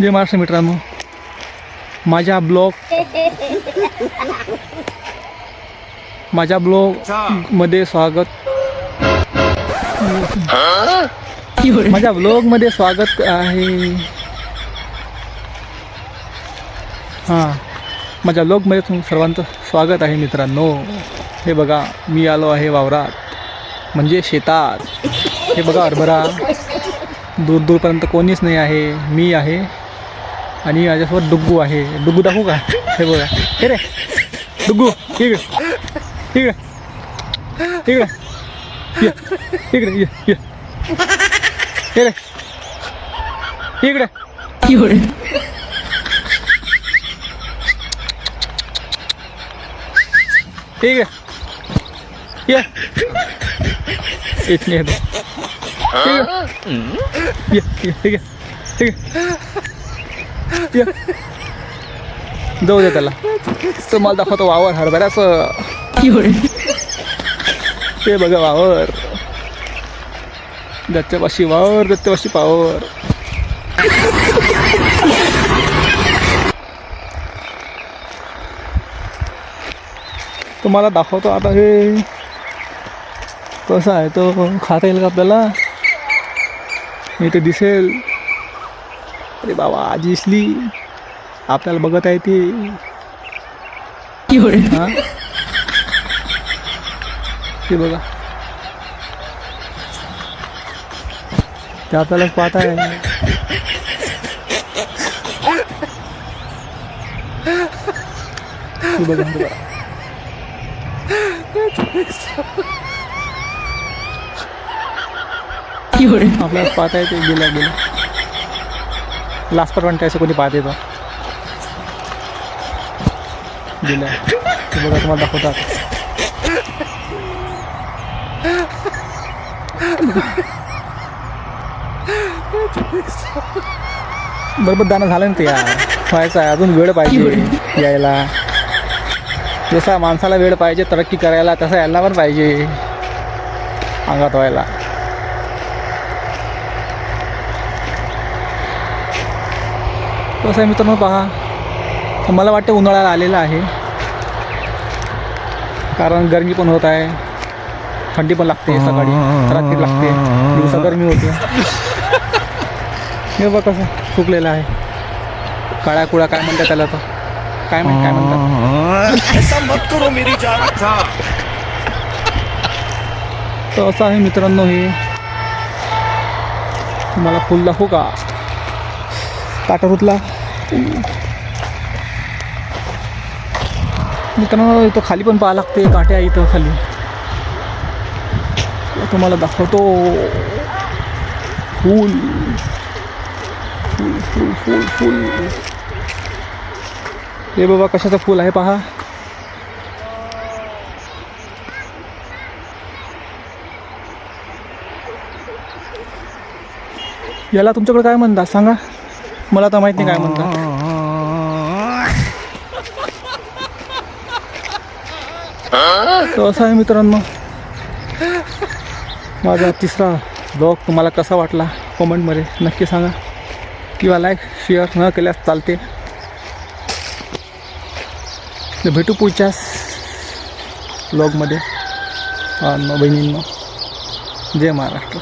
जय महाराष्ट्र मित्रांनो, माझ्या ब्लॉग मध्ये स्वागत. माझ्या ब्लॉग मध्ये स्वागत आहे. हां, माझ्या ब्लॉग मध्ये सर्वांचं स्वागत आहे मित्रांनो. हे बघा, मी आलो आहे वावरात, म्हणजे शेतात. हे बघा हरभरा, दूर दूरपर्यंत कोणीच नाही आहे, मी आहे आणि माझ्यासोबत डुग्गू आहे. डुग्गू दाखवू का? हे बघा, हे रे डुग्गू, इकडे इकडे इकडे ये, इकडे ये ये, हे रे इकडे इकडे. ठीक है, ये इतने दो. ये ठीक है ठीक है, जाऊ दे त्याला. तुम्हाला दाखवतो वावर हरभऱ्याचं. ते बघा वावर, दत्तपाशी वावर, दत्तपाशी पावर. तुम्हाला दाखवतो आता. हे कसं आहे, तो खाता येईल का आपल्याला? इथे दिसेल. अरे बाबा, आजी दिसली, आपल्याला बघत आहे ती. हां, ते बघा, ते आपल्यालाच पाहत आहे. ते बघा, आपल्याला पाहत आहे. ते गेलं लास्ट पण असं कोणी पाहते तो गेलं. ते बघा, तुम्हाला दाखवतात. बरोबर दाणं झालं ना ते यार. व्हायचं आहे, अजून वेळ पाहिजे यायला. जसा माणसाला वेळ पाहिजे तरक्की करायला, तसं यायला पण पाहिजे अंगात व्हायला. कसं आहे मित्रांनो, पहा, तर मला वाटतं उन्हाळ्याला आलेला आहे, कारण गरमी पण होत आहे, थंडी पण लागते, सकाळी रात्री लागते, दिवसा गरमी होते. हे बघ कसं सुकलेलं आहे. काळ्या कुळा काय म्हणतात त्याला, तर काय म्हणतात. तर असं आहे मित्रांनो. हे तुम्हाला फुल दाखवू का? काटा रुतला मित्रांनो. इथं खाली पण पाहा लागते, काटे आहे इथं खाली. तुम्हाला दाखवतो. फूल फूल फूल फूल फूल. हे बाबा, कशाचं फूल आहे पहा. याला तुमच्याकडे काय म्हणतात सांगा, मला तर माहित नाही काय म्हणतात. तर असं आहे मित्रांनो. माझा तिसरा ब्लॉग तुम्हाला कसा वाटला कमेंटमध्ये नक्की सांगा, किंवा लाईक शेअर न केल्यास चालते. भेटू पुढच्याच ब्लॉगमध्ये. बहिणींनो, जय महाराष्ट्र.